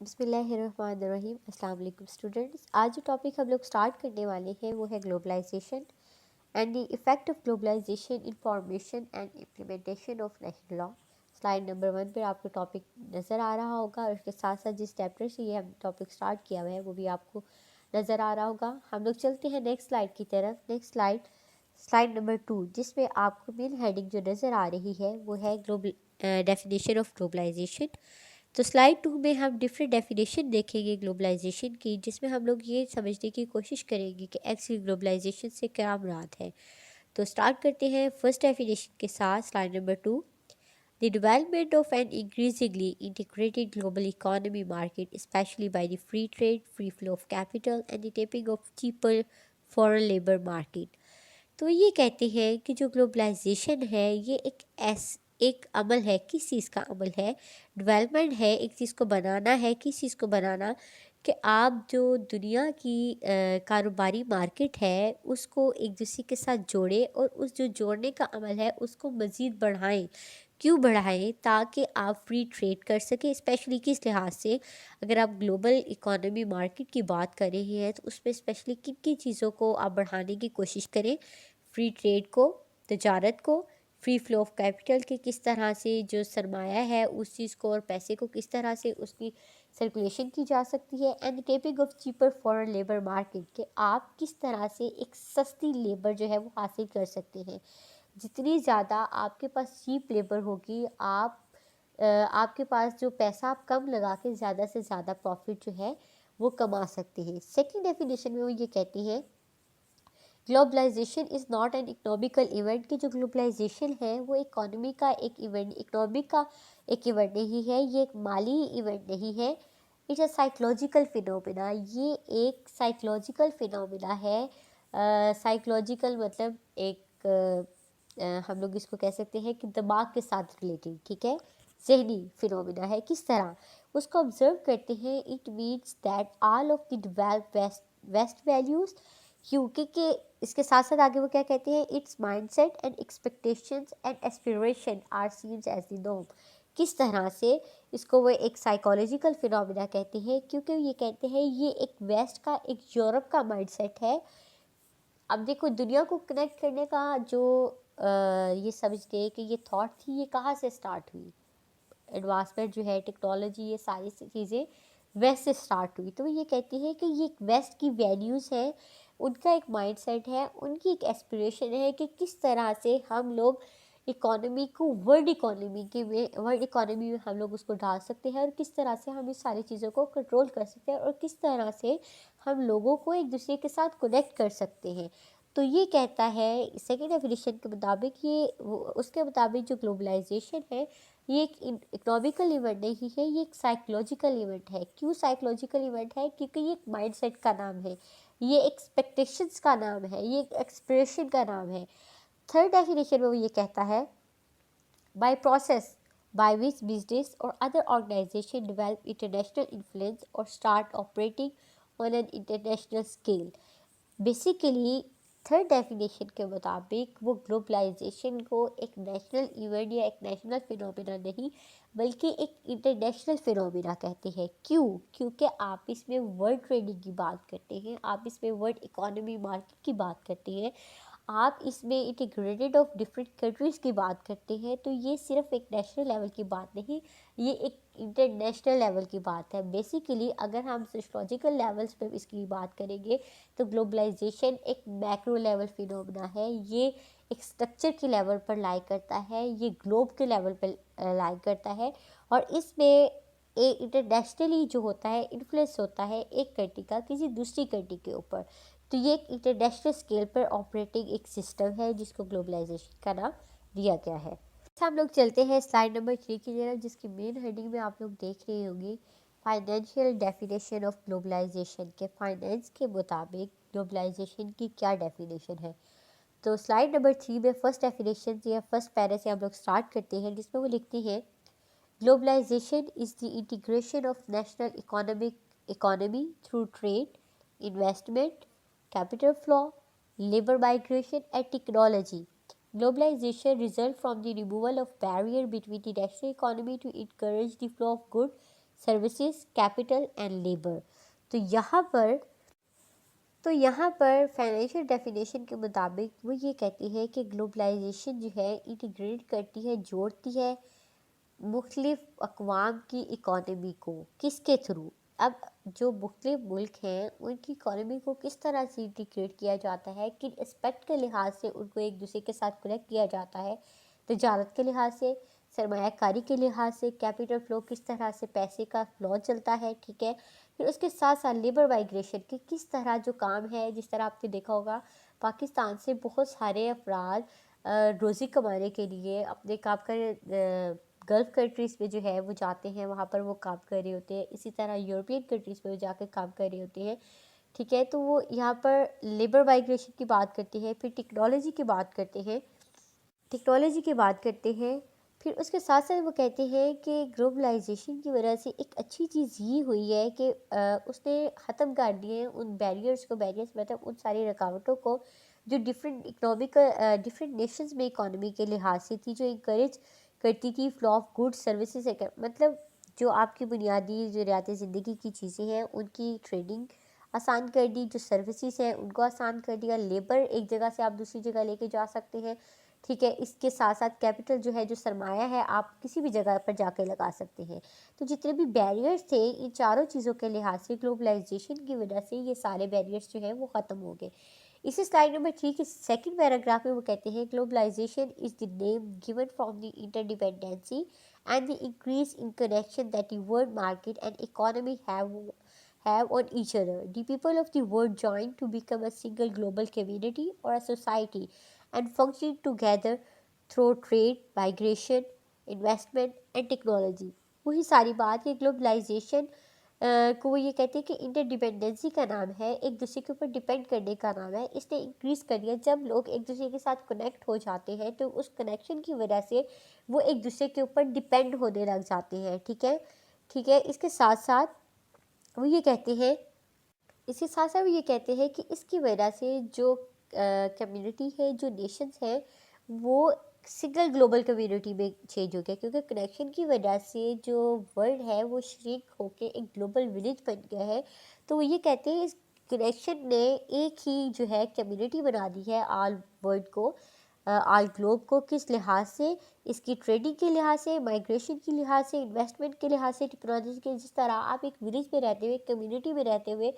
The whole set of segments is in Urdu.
بسم اللہ الرحمن الرحیم۔ السلام علیکم اسٹوڈنٹس۔ آج جو ٹاپک ہم لوگ سٹارٹ کرنے والے ہیں وہ ہے globalisation and the effect of globalisation in formation and implementation of national law. Slide number 1 پر آپ کو ٹاپک نظر آ رہا ہوگا اور اس کے ساتھ ساتھ جس چیپٹر سے یہ ہم ٹاپک سٹارٹ کیا ہوا ہے وہ بھی آپ کو نظر آ رہا ہوگا۔ ہم لوگ چلتے ہیں نیکسٹ سلائیڈ کی طرف۔ نیکسٹ سلائیڈ نمبر 2، جس میں آپ کو مین ہیڈنگ جو نظر آ رہی ہے وہ ہے ڈیفینیشن آف گلوبلائزیشن۔ تو سلائیڈ 2 میں ہم ڈفرینٹ ڈیفینیشن دیکھیں گے گلوبلائزیشن کی، جس میں ہم لوگ یہ سمجھنے کی کوشش کریں گے کہ ایکچولی گلوبلائزیشن سے کیا مراد ہے۔ تو سٹارٹ کرتے ہیں فرسٹ ڈیفینیشن کے ساتھ، slide number 2۔ The development of an increasingly integrated global economy market, especially by the free trade, free flow of capital, and the tapping of cheaper foreign labor market۔ تو یہ کہتے ہیں کہ جو گلوبلائزیشن ہے یہ ایک عمل ہے۔ کس چیز کا عمل ہے؟ ڈیولپمنٹ ہے، ایک چیز کو بنانا ہے۔ کس چیز کو بنانا؟ کہ آپ جو دنیا کی کاروباری مارکیٹ ہے اس کو ایک دوسرے کے ساتھ جوڑیں، اور اس جو جوڑنے کا عمل ہے اس کو مزید بڑھائیں۔ کیوں بڑھائیں؟ تاکہ آپ فری ٹریڈ کر سکیں۔ اسپیشلی کس لحاظ سے؟ اگر آپ گلوبل اکانومی مارکیٹ کی بات کر رہے ہیں تو اس میں اسپیشلی کن چیزوں کو آپ بڑھانے کی کوشش کریں؟ فری ٹریڈ کو، تجارت کو، فری فلو آف کیپٹل کے کس طرح سے جو سرمایہ ہے اس چیز کو اور پیسے کو کس طرح سے اس کی سرکولیشن کی جا سکتی ہے، and tapping of cheaper foreign labour market, کہ آپ کس طرح سے ایک سستی لیبر جو ہے وہ حاصل کر سکتے ہیں۔ جتنی زیادہ آپ کے پاس چیپ لیبر ہوگی، آپ کے پاس جو پیسہ آپ کم لگا کے زیادہ سے زیادہ پروفٹ جو ہے وہ کما سکتے ہیں۔ سیکنڈ ڈیفینیشن میں وہ یہ کہتے ہیں globalisation is not an economical event, کہ جو گلوبلائزیشن ہے وہ اکانومی کا ایک ایونٹ، اکنامی کا ایک ایونٹ نہیں ہے، یہ ایک مالی ایونٹ نہیں ہے۔ اٹس اے سائیکلوجیکل فینومینا، یہ ایک سائیکلوجیکل فینومینا ہے۔ سائیکلوجیکل مطلب ایک ہم لوگ اس کو کہہ سکتے ہیں کہ دماغ کے ساتھ ریلیٹڈ، ٹھیک ہے، ذہنی فینومینا ہے۔ کس طرح اس کو آبزرو کرتے ہیں؟ It means that all of the developed west values, کیونکہ اس کے ساتھ ساتھ آگے وہ کیا کہتے ہیں؟ It's mind set and expectations and aspiration are seen as the norm. کس طرح سے اس کو وہ ایک سائیکالوجیکل فینومینا کہتے ہیں؟ کیونکہ یہ کہتے ہیں یہ ایک ویسٹ کا، ایک یورپ کا مائنڈ سیٹ ہے۔ اب دیکھو دنیا کو کنیکٹ کرنے کا جو یہ سمجھتے کہ یہ تھاٹ تھی، یہ کہاں سے سٹارٹ ہوئی؟ ایڈوانسمنٹ جو ہے، ٹیکنالوجی، یہ ساری چیزیں ویسٹ سے سٹارٹ ہوئی۔ تو یہ کہتے ہیں کہ یہ ایک ویسٹ کی ویلیوز ہیں، ان کا ایک مائنڈ سیٹ ہے، ان کی ایک ایسپریشن ہے کہ کس طرح سے ہم لوگ اکانومی کو ورلڈ اکانومی میں ہم لوگ اس کو ڈال سکتے ہیں، اور کس طرح سے ہم اس ساری چیزوں کو کنٹرول کر سکتے ہیں، اور کس طرح سے ہم لوگوں کو ایک دوسرے کے ساتھ کنیکٹ کر سکتے ہیں۔ تو یہ کہتا ہے سیکنڈ ڈیفینیشن کے مطابق، اس کے مطابق جو گلوبلائزیشن ہے یہ ایک اکنامیکل ایونٹ نہیں ہے، یہ ایک سائیکلوجیکل ایونٹ ہے۔ کیوں سائیکلوجیکل ایونٹ ہے؟ کیونکہ یہ ایک مائنڈ سیٹ کا نام ہے، یہ ایکسپیکٹیشنز کا نام ہے، یہ ایک ایکسپریشن کا نام ہے۔ تھرڈ ڈیفینیشن میں وہ یہ کہتا ہے by process by which business or other organisation develop international influence or start operating on an international scale. Basically third definition کے مطابق وہ گلوبلائزیشن کو ایک نیشنل ایونٹ یا ایک نیشنل فینومینا نہیں بلکہ ایک انٹرنیشنل فینومینا کہتے ہیں۔ کیوں؟ کیونکہ آپ اس میں ورلڈ ٹریڈنگ کی بات کرتے ہیں، آپ اس میں ورلڈ اکانومی مارکیٹ کی بات کرتے ہیں، آپ اس میں انٹیگریٹڈ آف ڈفرینٹ کنٹریز کی بات کرتے ہیں۔ تو یہ صرف ایک نیشنل لیول کی بات نہیں، یہ ایک انٹرنیشنل لیول کی بات ہے۔ بیسیکلی اگر ہم سوشولوجیکل لیولز پہ اس کی بات کریں گے تو گلوبلائزیشن ایک میکرو لیول فینومینا ہے، یہ ایک سٹرکچر کے لیول پر لائی کرتا ہے، یہ گلوب کے لیول پر لائی کرتا ہے، اور اس میں انٹرنیشنلی جو ہوتا ہے انفلوئنس ہوتا ہے ایک کنٹری کا کسی دوسری کنٹری کے اوپر۔ تو یہ ایک انٹرنیشنل اسکیل پر آپریٹنگ ایک سسٹم ہے جس کو گلوبلائزیشن کا نام دیا گیا ہے۔ ہم لوگ چلتے ہیں سلائیڈ نمبر 3 کی طرف، جس کی مین ہیڈنگ میں آپ لوگ دیکھ رہے ہوں گے فائنینشیل ڈیفینیشن آف گلوبلائزیشن، کے فائنینس کے مطابق گلوبلائزیشن کی کیا ڈیفینیشن ہے۔ تو سلائیڈ نمبر 3 میں فرسٹ ڈیفینیشن یا فرسٹ پیرے سے ہم لوگ سٹارٹ کرتے ہیں، جس میں وہ لکھتے ہیں globalisation is the integration of national economy through trade, investment, capital flow, labor migration and technology. Globalization results from the removal of barrier between the national economy to encourage the flow of goods, services, capital and labour. تو یہاں پر فائنینشیل ڈیفینیشن کے مطابق وہ یہ کہتی ہے کہ گلوبلائزیشن جو ہے انٹیگریٹ کرتی ہے، جوڑتی ہے مختلف اقوام کی اکانومی کو۔ کس کے تھرو؟ اب جو مختلف ملک ہیں ان کی اکانومی کو کس طرح سے انٹیگریٹ کیا جاتا ہے، کن اسپیکٹ کے لحاظ سے ان کو ایک دوسرے کے ساتھ کنیکٹ کیا جاتا ہے، تجارت کے لحاظ سے، سرمایہ کاری کے لحاظ سے، کیپٹل فلو کس طرح سے پیسے کا فلو چلتا ہے، ٹھیک ہے۔ پھر اس کے ساتھ ساتھ لیبر مائیگریشن کی کس طرح جو کام ہے، جس طرح آپ نے دیکھا ہوگا پاکستان سے بہت سارے افراد روزی کمانے کے لیے اپنے کام کر گلف کنٹریز میں جو ہے وہ جاتے ہیں، وہاں پر وہ کام کر رہے ہوتے ہیں، اسی طرح یورپین کنٹریز میں جا کے کام کر رہے ہوتے ہیں، ٹھیک ہے۔ تو وہ یہاں پر لیبر مائیگریشن کی بات کرتے ہیں، پھر ٹیکنالوجی کی بات کرتے ہیں، پھر اس کے ساتھ ساتھ وہ کہتے ہیں کہ گلوبلائزیشن کی وجہ سے ایک اچھی چیز یہ ہوئی ہے کہ اس نے ختم کر دیے ان بیریئرز مطلب ان ساری رکاوٹوں کو جو ڈفرینٹ نیشنز میں اکانومی کے لحاظ سے تھی، جو انکریج کرتی تھی فلو آف گڈ سروسز، مطلب جو آپ کی بنیادی ضروریات زندگی کی چیزیں ہیں ان کی ٹریڈنگ آسان کر دی، جو سروسز ہیں ان کو آسان کر دیا، لیبر ایک جگہ سے آپ دوسری جگہ لے کے جا سکتے ہیں، ٹھیک ہے۔ اس کے ساتھ ساتھ کیپٹل جو ہے، جو سرمایہ ہے، آپ کسی بھی جگہ پر جا کے لگا سکتے ہیں۔ تو جتنے بھی بیریئرز تھے ان چاروں چیزوں کے لحاظ سے گلوبلائزیشن کی وجہ سے یہ سارے بیریئرز جو ہیں وہ ختم ہو گئے۔ اسی سلائیڈ نمبر 3 کے سیکنڈ پیراگراف میں وہ کہتے ہیں globalisation is the name given from the interdependency and the increase in connection that the world market and economy have on each other. The people of the world join to become a single global community or a society and function together through trade, migration, investment and technology. وہی ساری بات یہ گلوبلائزیشن کو وہ یہ کہتے ہیں کہ انٹرڈیپینڈنسی کا نام ہے، ایک دوسرے کے اوپر ڈیپینڈ کرنے کا نام ہے۔ اس نے انکریز کر دیا، جب لوگ ایک دوسرے کے ساتھ کنیکٹ ہو جاتے ہیں تو اس کنیکشن کی وجہ سے وہ ایک دوسرے کے اوپر ڈیپینڈ ہونے لگ جاتے ہیں، ٹھیک ہے۔ اس کے ساتھ ساتھ وہ یہ کہتے ہیں کہ اس کی وجہ سے جو کمیونٹی ہے، جو نیشنز ہیں، وہ سنگل گلوبل کمیونٹی میں چینج ہو گیا، کیونکہ کنیکشن کی وجہ سے جو ورلڈ ہے وہ شرنک ہو کے ایک گلوبل ولیج بن گیا ہے۔ تو وہ یہ کہتے ہیں اس کنیکشن نے ایک ہی جو ہے کمیونٹی بنا دی ہے آل ورلڈ کو، آل گلوب کو، کس لحاظ سے؟ اس کی ٹریڈنگ کے لحاظ سے، مائیگریشن کے لحاظ سے، انویسٹمنٹ کے لحاظ سے، ٹیکنالوجی کے، جس طرح آپ ایک ولیج میں رہتے ہوئے، کمیونٹی میں رہتے ہوئے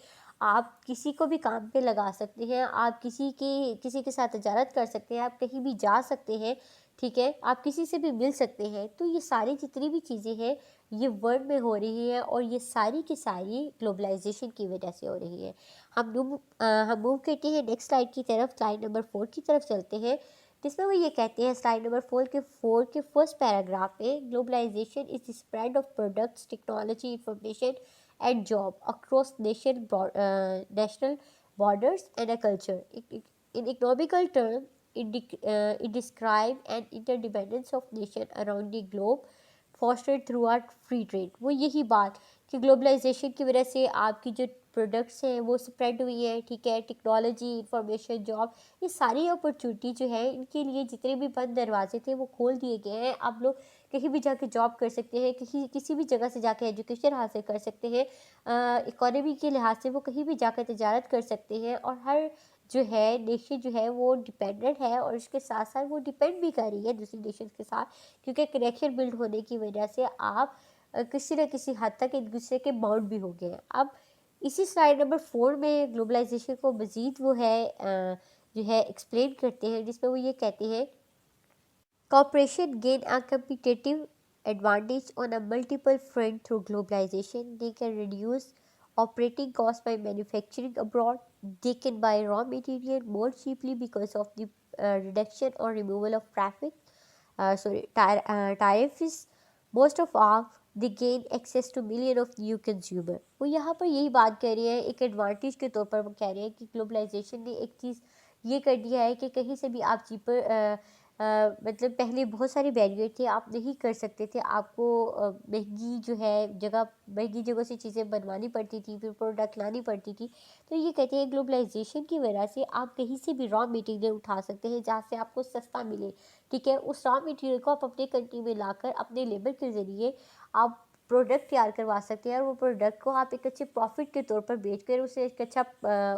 آپ کسی کو بھی کام پہ لگا سکتے ہیں، آپ کسی کے ساتھ تجارت کر سکتے ہیں، آپ کہیں بھی جا سکتے ہیں، ٹھیک ہے، آپ کسی سے بھی مل سکتے ہیں۔ تو یہ ساری جتنی بھی چیزیں ہیں یہ ورلڈ میں ہو رہی ہیں اور یہ ساری کی ساری گلوبلائزیشن کی وجہ سے ہو رہی ہے۔ ہم موو کرتے ہیں نیکسٹ سلائیڈ کی طرف، سلائیڈ نمبر 4 کی طرف چلتے ہیں، جس میں وہ یہ کہتے ہیں سلائیڈ نمبر 4 کے فرسٹ پیراگراف میں globalisation is the spread of products, technology, information and job across national borders and a culture. In economical terms, it describes an interdependence of nations around the globe fostered throughout free trade. وہ یہی بات کہ گلوبلائزیشن کی وجہ سے آپ کی جو پروڈکٹس ہیں وہ سپریڈ ہوئی ہیں، ٹھیک ہے، ٹیکنالوجی، انفارمیشن، جاب، یہ ساری اپرچونیٹی جو ہے ان کے لیے جتنے بھی بند دروازے تھے وہ کھول دیے گئے ہیں۔ آپ لوگ کہیں بھی جا کے جاب کر سکتے ہیں، کسی بھی جگہ سے جا کے ایجوکیشن حاصل کر سکتے ہیں، اکانومی کے لحاظ سے وہ کہیں بھی جا کے تجارت کر سکتے ہیں، اور ہر جو ہے نیشن جو ہے وہ ڈیپینڈنٹ ہے، اور اس کے ساتھ ساتھ وہ ڈیپینڈ بھی کر رہی ہے دوسری نیشن کے ساتھ، کیونکہ کنیکشن بلڈ ہونے کی وجہ سے آپ کسی نہ کسی حد تک ایک دوسرے کے باؤنڈ بھی ہو گئے ہیں۔ اب اسی سلائیڈ نمبر 4 میں گلوبلائزیشن کو مزید وہ ہے جو ہے ایکسپلین کرتے ہیں، جس میں وہ یہ کہتے ہیں cooperation gain a competitive advantage on a multiple front through globalization. They can reduce operating costs by manufacturing abroad. They can buy raw material more cheaply because of the reduction or removal of tariffs. Most of all, they gain access to millions of new consumers. وہ یہاں پر یہی بات کہہ رہے ہیں، ایک ایڈوانٹیج کے طور پر وہ کہہ رہے ہیں کہ گلوبلائزیشن نے ایک چیز یہ کر دیا ہے کہ کہیں سے بھی آپ چیپر مطلب پہلے بہت سارے بیریئر تھے، آپ نہیں کر سکتے تھے، آپ کو مہنگی جگہوں سے چیزیں بنوانی پڑتی تھی، پھر پروڈکٹ لانی پڑتی تھی۔ تو یہ کہتے ہیں گلوبلائزیشن کی وجہ سے آپ کہیں سے بھی را میٹیریل اٹھا سکتے ہیں جہاں سے آپ کو سستا ملے، ٹھیک ہے، اس را میٹیریل کو آپ اپنے کنٹری میں لا کر اپنے لیبر کے ذریعے آپ پروڈکٹ تیار کروا سکتے ہیں، اور وہ پروڈکٹ کو آپ ایک اچھے پروفٹ کے طور پر بیچ کر اسے ایک اچھا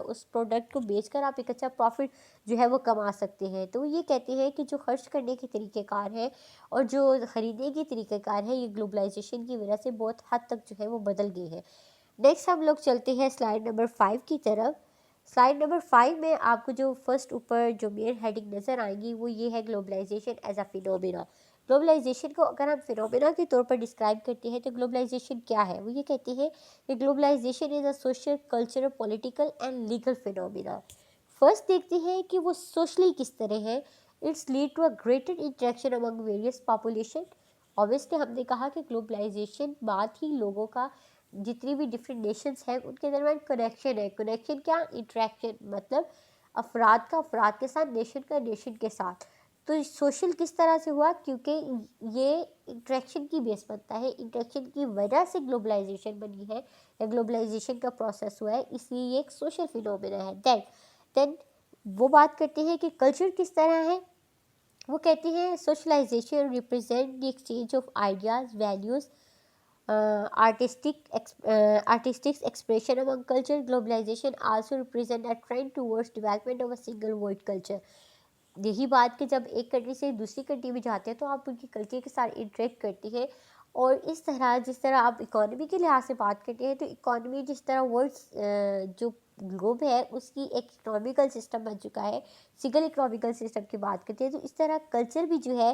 اس پروڈکٹ کو بیچ کر آپ ایک اچھا پروفٹ جو ہے وہ کما سکتے ہیں۔ تو یہ کہتے ہیں کہ جو خرچ کرنے کے طریقہ کار ہے اور جو خریدنے کے طریقہ کار ہے، یہ گلوبلائزیشن کی وجہ سے بہت حد تک جو ہے وہ بدل گئی ہے۔ نیکسٹ ہم لوگ چلتے ہیں سلائیڈ نمبر 5 کی طرف۔ سلائیڈ نمبر 5 میں آپ کو جو فرسٹ اوپر جو مین ہیڈنگ نظر آئیں گی وہ یہ ہے globalisation as a phenomena. Globalisation کو اگر ہم فینومینا کے طور پر ڈسکرائب کرتے ہیں تو گلوبلائزیشن کیا ہے؟ وہ یہ کہتے ہیں کہ globalisation is a social, cultural, political and legal phenomena. First دیکھتے ہیں کہ وہ سوشلی کس طرح ہے۔ It's lead to a greater interaction among various population. Obviously ہم نے کہا کہ گلوبلائزیشن بعد ہی لوگوں کا جتنی بھی ڈفرینٹ نیشنز ہیں ان کے درمیان کنیکشن ہے۔ کنیکشن کیا؟ انٹریکشن، مطلب افراد کا افراد کے ساتھ، نیشن کا نیشن کے ساتھ۔ تو سوشل کس طرح سے ہوا؟ کیونکہ یہ انٹریکشن کی بیس بنتا ہے، انٹریکشن کی وجہ سے گلوبلائزیشن بنی ہے یا گلوبلائزیشن کا پروسیس ہوا ہے، اس لیے یہ ایک سوشل فینومینا ہے۔ دین وہ بات کرتے ہیں کہ کلچر کس طرح ہے۔ وہ کہتے ہیں socialisation represent the exchange of ideas, values, artistic expression among culture. Globalization also represent a trend towards development of a single world culture. یہی بات کہ جب ایک کنٹری سے دوسری کنٹری میں جاتے ہیں تو آپ ان کی کلچر کے ساتھ انٹریکٹ کرتے ہیں، اور اس طرح جس طرح آپ اکانومی کے لحاظ سے بات کرتے ہیں تو اکانومی جس طرح ورلڈ جو گلوب ہے اس کی ایک اکنامیکل سسٹم بن چکا ہے، سنگل اکنامیکل سسٹم کی بات کرتے ہیں، تو اس طرح کلچر بھی جو ہے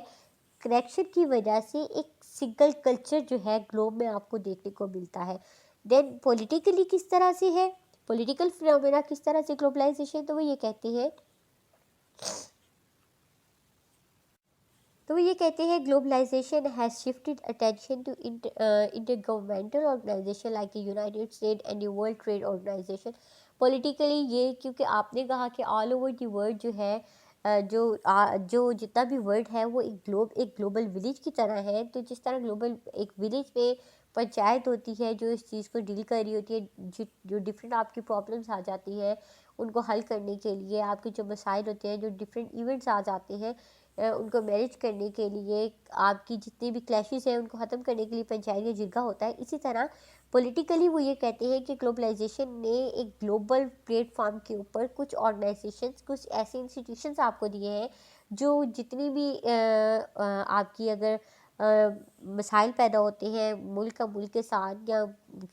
کنیکشن کی وجہ سے ایک سنگل کلچر جو ہے گلوب میں آپ کو دیکھنے کو ملتا ہے۔ دین پولیٹیکلی کس طرح سے ہے، پولیٹیکل فینومینا کس طرح سے گلوبلائزیشن، تو وہ یہ کہتے ہیں globalisation has shifted attention to inter governmental organisation like United State and the world trade organisation. Politically یہ کیونکہ آپ نے کہا کہ آل اوور دی ورلڈ جو ہے جو جتنا بھی ورلڈ ہے وہ ایک گلوبل ولیج کی طرح ہے، تو جس طرح گلوبل ایک ولیج میں پنچایت ہوتی ہے جو اس چیز کو ڈیل کر رہی ہوتی ہے، جو ڈفرینٹ آپ کی پرابلمس آ جاتی ہیں ان کو حل کرنے کے لیے، آپ کے جو مسائل ہوتے ہیں، جو ڈفرینٹ ایونٹس آ جاتے ہیں ان کو مینیج کرنے کے لیے، آپ کی جتنی بھی کلیشز ہیں ان کو ختم کرنے کے لیے پنچایت یا جرگہ ہوتا ہے، اسی طرح پولیٹیکلی وہ یہ کہتے ہیں کہ گلوبلائزیشن نے ایک گلوبل پلیٹ فارم کے اوپر کچھ آرگنائزیشنز، کچھ ایسے انسٹیٹیوشنز آپ کو دیے ہیں جو جتنی بھی آپ کی اگر مسائل پیدا ہوتے ہیں ملک کا ملک کے ساتھ یا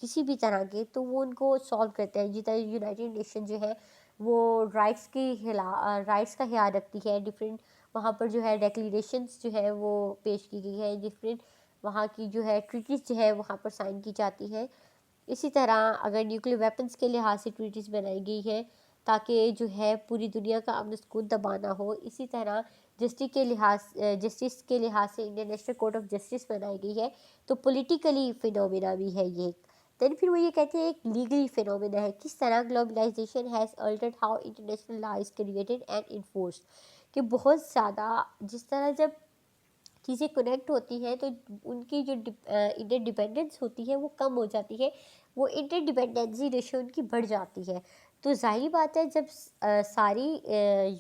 کسی بھی طرح کے، تو وہ ان کو سالو کرتے ہیں۔ جس طرح یونائٹڈ نیشن جو ہے وہ رائٹس کا خیال رکھتی ہے، ڈفرینٹ وہاں پر جو ہے ڈیکلیریشنز جو ہے وہ پیش کی گئی ہے، ڈفرینٹ وہاں کی جو ہے ٹریٹیز جو ہے وہاں پر سائن کی جاتی ہے۔ اسی طرح اگر نیوکلیر ویپنز کے لحاظ سے ٹریٹیز بنائی گئی ہے تاکہ جو ہے پوری دنیا کا امن سکون دبانا ہو۔ اسی طرح جسٹس کے لحاظ سے انٹرنیشنل کورٹ آف جسٹس بنائی گئی ہے، تو پولیٹیکلی فینومینا بھی ہے یہ۔ دین پھر وہ یہ کہتے ہیں ایک لیگلی فینومینا ہے۔ کس طرح globalisation has altered how international law is created and enforced, کہ بہت زیادہ جس طرح جب چیزیں کنیکٹ ہوتی ہیں تو ان کی جو انٹر ڈیپینڈنس ہوتی ہے وہ کم ہو جاتی ہے، وہ انٹر ڈیپینڈنسی ریشو ان کی بڑھ جاتی ہے۔ تو ظاہری بات ہے جب ساری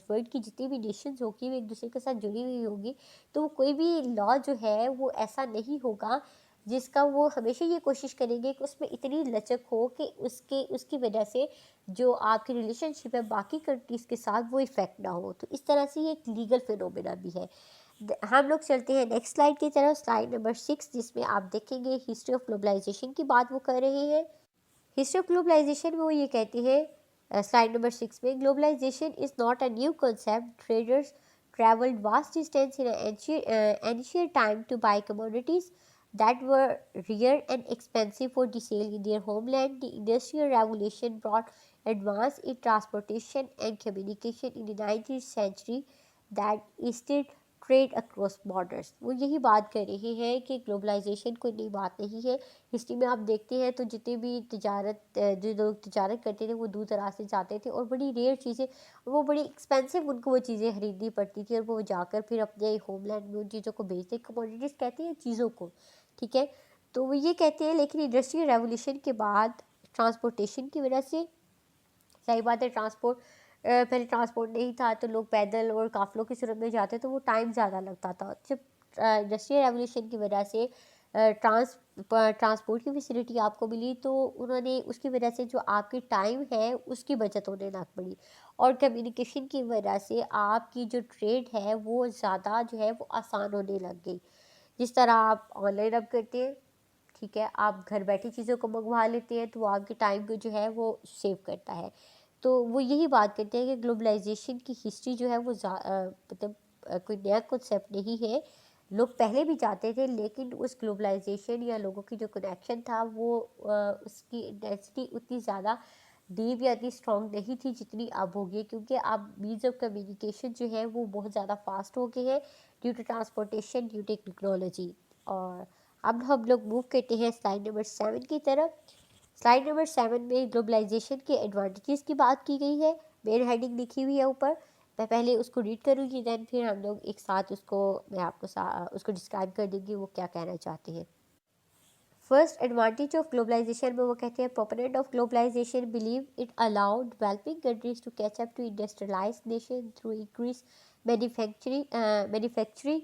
ورلڈ کی جتنی بھی نیشنز ہوگی وہ ایک دوسرے کے ساتھ جڑی ہوئی ہوگی تو وہ کوئی بھی لا جو ہے وہ ایسا نہیں ہوگا جس کا وہ ہمیشہ یہ کوشش کریں گے کہ اس میں اتنی لچک ہو کہ اس کی وجہ سے جو آپ کی ریلیشن شپ ہے باقی کنٹریز کے ساتھ وہ افیکٹ نہ ہو۔ تو اس طرح سے یہ ایک لیگل فینومینا بھی ہے۔ ہم لوگ چلتے ہیں نیکسٹ سلائیڈ کی طرف، سلائیڈ نمبر 6، جس میں آپ دیکھیں گے ہسٹری آف گلوبلائزیشن کی بات وہ کر رہے ہیں۔ ہسٹری آف گلوبلائزیشن میں وہ یہ کہتے ہیں سلائیڈ نمبر 6 میں، globalisation is not a new concept, traders traveled vast distance in ancient time to buy commodities that were rare and expensive for the sale in their homeland. The Industrial Revolution brought advance in transportation and communication in the 19th century that eased trade across borders. وہ یہی بات کر رہے ہیں کہ گلوبلائزیشن کوئی نئی بات نہیں ہے۔ ہسٹری میں آپ دیکھتے ہیں تو جتنے بھی جو لوگ تجارت کرتے تھے وہ دور دراز سے جاتے تھے اور بڑی ریئر چیزیں، وہ بڑی ایکسپینسو ان کو وہ چیزیں خریدنی پڑتی تھی، اور وہ جا کر پھر اپنے ہوم لینڈ میں ان چیزوں کو بیچتے، کموڈیٹیز کہتے ہیں چیزوں کو، ٹھیک ہے۔ تو وہ یہ کہتے ہیں لیکن انڈسٹریل ریولیوشن کے بعد ٹرانسپورٹیشن کی وجہ سے، صحیح بات ہے پہلے ٹرانسپورٹ نہیں تھا تو لوگ پیدل اور قافلوں کی صورت میں جاتے تو وہ ٹائم زیادہ لگتا تھا۔ جب انڈسٹریل ریولیوشن کی وجہ سے ٹرانسپورٹ کی فیسلٹی آپ کو ملی تو انہوں نے اس کی وجہ سے جو آپ کی ٹائم ہے اس کی بچت ہونے لگ پڑی، اور کمیونیکیشن کی وجہ سے آپ کی جو ٹریڈ ہے وہ زیادہ جو ہے وہ آسان ہونے لگ گئی. جس طرح آپ آن لائن اب کرتے ہیں، ٹھیک ہے، آپ گھر بیٹھے چیزوں کو منگوا لیتے ہیں تو وہ آپ کے ٹائم کو جو ہے وہ سیو کرتا ہے. تو وہ یہی بات کرتے ہیں کہ گلوبلائزیشن کی ہسٹری جو ہے وہ مطلب کوئی نیا کنسیپٹ نہیں ہے. لوگ پہلے بھی جاتے تھے، لیکن اس گلوبلائزیشن یا لوگوں کی جو کنیکشن تھا وہ اس کی انٹینسٹی اتنی زیادہ ڈیپ یا اتنی اسٹرانگ نہیں تھی جتنی اب ہوگی، کیونکہ اب میڈز آف کمیونیکیشن جو ہے وہ بہت زیادہ فاسٹ ہو گئے ہیں due to transportation, due to technology. اور اب ہم لوگ موو کرتے ہیں سلائڈ نمبر 7 کی طرف. سلائڈ نمبر 7 میں گلوبلائزیشن کے ایڈوانٹیجز کی بات کی گئی ہے. مین ہیڈنگ لکھی ہوئی ہے اوپر، میں پہلے اس کو ریڈ کروں گی، دین پھر ہم لوگ ایک ساتھ میں آپ کو اس کو ڈسکرائب کر دیں گی وہ کیا کہنا چاہتے ہیں. فرسٹ ایڈوانٹیج آف گلوبلائزیشن میں وہ کہتے ہیں proponent of globalisation believe it allow developing countries to catch up to industrialised nation through increase manufacturing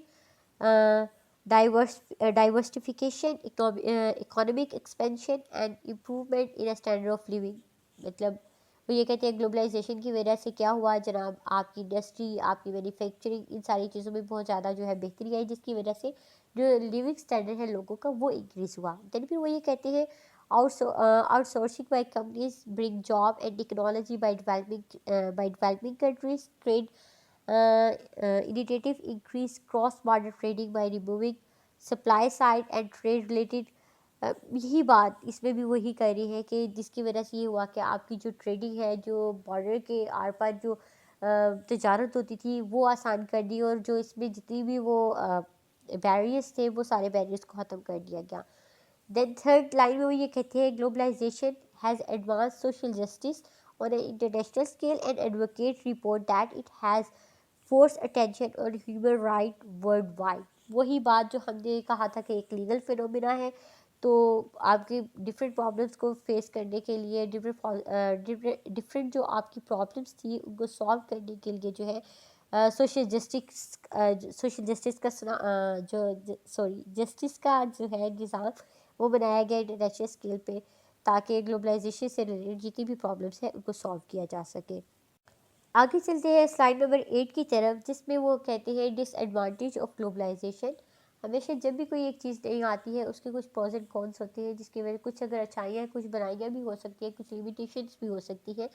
diversification, economic expansion and improvement in standard of living. مطلب وہ یہ کہتے ہیں گلوبلائزیشن کی وجہ سے کیا ہوا جناب، آپ کی انڈسٹری، آپ کی مینوفیکچرنگ، ان ساری چیزوں میں بہت زیادہ جو ہے بہتری آئی، جس کی وجہ سے جو لیونگ اسٹینڈرڈ ہے لوگوں کا وہ انکریز ہوا. دین پھر وہ یہ کہتے ہیں outsourcing by companies bring job and technology by developing countries. Trade initiative increase cross border trading by removing supply side and trade related. یہی بات اس میں بھی وہی کر رہی ہے کہ جس کی وجہ سے یہ ہوا کہ آپ کی جو ٹریڈنگ ہے، جو بارڈر کے آر پار جو تجارت ہوتی تھی وہ آسان کر دی، اور جو اس میں جتنی بھی وہ بیریئرس تھے وہ سارے بیریئرس کو ختم کر دیا گیا. دین تھرڈ لائن میں وہ یہ کہتے ہیں globalisation has advance social justice on an international scale and advocate report that it has force attention on human right worldwide. وہی بات جو ہم نے کہا تھا کہ ایک لیگل فینومینا ہے، تو آپ کے ڈفرینٹ پرابلمس کو فیس کرنے کے لیے ڈفرینٹ جو آپ کی پرابلمس تھی ان کو سالو کرنے کے لیے جو ہے سوشل جسٹس کا جو ہے نظام وہ بنایا گیا انٹرنیشنل اسکیل پہ، تاکہ گلوبلائزیشن سے ریلیٹڈ جتنی بھی پرابلمس ہیں ان کو سالو کیا جا سکے. آگے چلتے ہیں سلائڈ نمبر 8 کی طرف، جس میں وہ کہتے ہیں ڈس ایڈوانٹیج آف گلوبلائزیشن. ہمیشہ جب بھی کوئی ایک چیز نہیں آتی ہے اس کے کچھ پروز اینڈ کونس ہوتے ہیں، جس کی وجہ کچھ اگر اچھائیاں کچھ برائیاں بھی ہو سکتی ہیں، کچھ لیمیٹیشنس بھی ہو سکتی ہیں.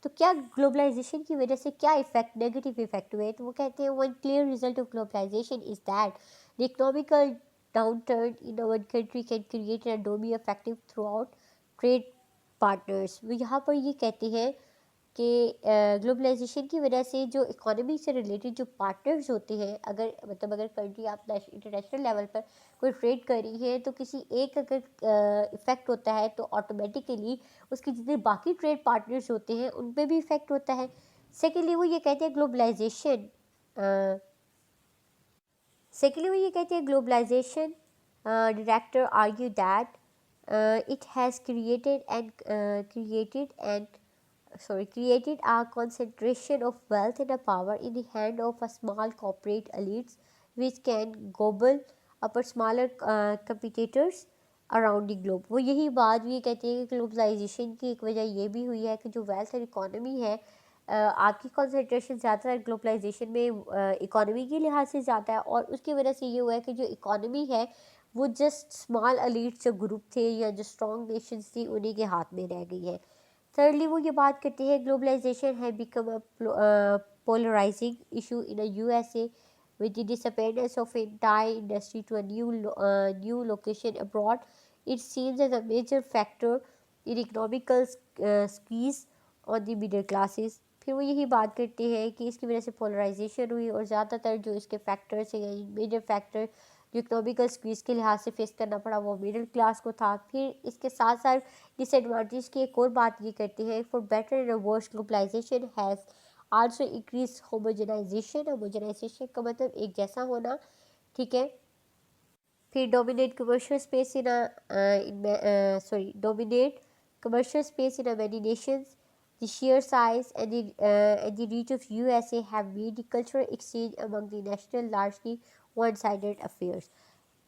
تو کیا گلوبلائزیشن کی وجہ سے کیا ایفیکٹ، نیگیٹو ایفیکٹ ہوئے؟ تو وہ کہتے ہیں one clear result of globalisation is that the economical downturn in our country can create an domino effect throughout trade partners. وہ یہاں پر یہ کہتے ہیں کہ گلوبلائزیشن کی وجہ سے جو اکانومی سے ریلیٹڈ جو پارٹنرز ہوتے ہیں، اگر کنٹری آپ انٹرنیشنل لیول پر کوئی ٹریڈ کر رہی ہے تو کسی ایک اگر افیکٹ ہوتا ہے تو آٹومیٹیکلی اس کی جتنے باقی ٹریڈ پارٹنرز ہوتے ہیں ان پہ بھی افیکٹ ہوتا ہے. سیکنڈلی وہ یہ کہتے ہیں globalisation director argue that it has created a concentration of wealth and a power in the hand of a small corporate elites which can gobble up smaller competitors around the globe. وہ یہی بات بھی کہتے ہیں کہ گلوبلائزیشن کی ایک وجہ یہ بھی ہوئی ہے کہ جو ویلتھ اور اکانومی ہے، آپ کی کنسنٹریشن زیادہ تر گلوبلائزیشن میں اکانومی کے لحاظ سے زیادہ ہے، اور اس کی وجہ سے یہ ہوا ہے کہ جو اکانومی ہے وہ جسٹ اسمال ایلیٹ جو گروپ تھے یا جو اسٹرانگ نیشنز تھی انہی کے ہاتھ میں رہ گئی ہے. تھرڈلی وہ یہ بات کرتے ہیں گلوبلائزیشن ہے become a polarising issue in U S A with the disappearance of entire industry to a new location abroad. It seems as a major factor in economical squeeze on the middle classes. پھر وہ یہی بات کرتے ہیں کہ اس کی وجہ سے پولرائزیشن ہوئی، اور زیادہ تر جو اس کے فیکٹرس ہیں، میجر فیکٹر جو اکنامیکل سکویز کے لحاظ سے فیس کرنا پڑا وہ مڈل کلاس کو تھا. پھر اس کے ساتھ ساتھ ڈس ایڈوانٹیج کی ایک اور بات یہ کرتے ہیں for better and worse globalisation has also increase homogenisation کا مطلب ایک جیسا ہونا، ٹھیک ہے. پھر dominate commercial space in many nations. The sheer size and the reach of USA have made the cultural exchange among the national largely one-sided affairs.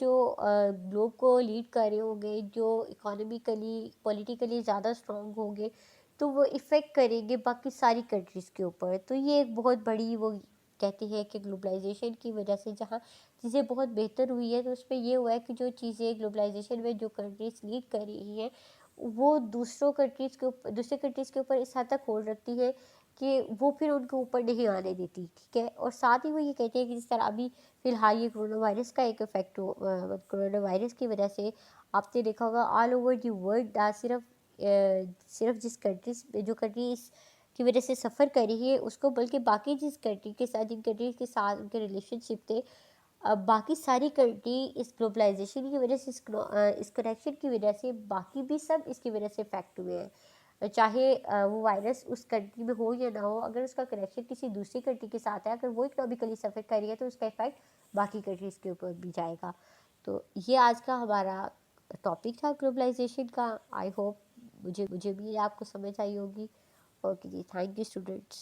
جو گلوب کو لیڈ کر رہے ہوں گے، جو اکانومیکلی پولیٹیکلی زیادہ اسٹرانگ ہوں گے، تو وہ افیکٹ کریں گے باقی ساری کنٹریز کے اوپر. تو یہ ایک بہت بڑی وہ کہتے ہیں کہ گلوبلائزیشن کی وجہ سے جہاں چیزیں بہت بہتر ہوئی ہے، تو اس میں یہ ہوا ہے کہ جو چیزیں گلوبلائزیشن میں جو کنٹریز لیڈ کر رہی ہیں وہ دوسرے کنٹریز کے اوپر اس حد تک ہولڈ رکھتی ہے کہ وہ پھر ان کے اوپر نہیں آنے دیتی. ٹھیک ہے. اور ساتھ ہی وہ یہ کہتے ہیں کہ جس طرح ابھی فی الحال یہ کرونا وائرس کا ایک افیکٹ کرونا وائرس کی وجہ سے آپ نے دیکھا ہوگا آل اوور دی ورلڈ، نہ صرف جس کنٹریز جو کنٹری اس کی وجہ سے سفر کر رہی ہے اس کو، بلکہ باقی جس کنٹری کے ساتھ جن کنٹریز کے ساتھ ان کے ریلیشن شپ تھے، باقی ساری کنٹری اس گلوبلائزیشن کی وجہ سے اس کنیکشن کی وجہ سے باقی بھی سب اس کی وجہ سے افیکٹ ہوئے ہیں. چاہے وہ وائرس اس کنٹری میں ہو یا نہ ہو، اگر اس کا کنیکشن کسی دوسری کنٹری کے ساتھ ہے، اگر وہ اکنامکلی سفر کر رہی ہے تو اس کا افیکٹ باقی کنٹریز کے اوپر بھی جائے گا. تو یہ آج کا ہمارا ٹاپک تھا گلوبلائزیشن کا. آئی ہوپ مجھے بھی آپ کو سمجھ آئی ہوگی. اوکے جی، تھینک یو اسٹوڈنٹس.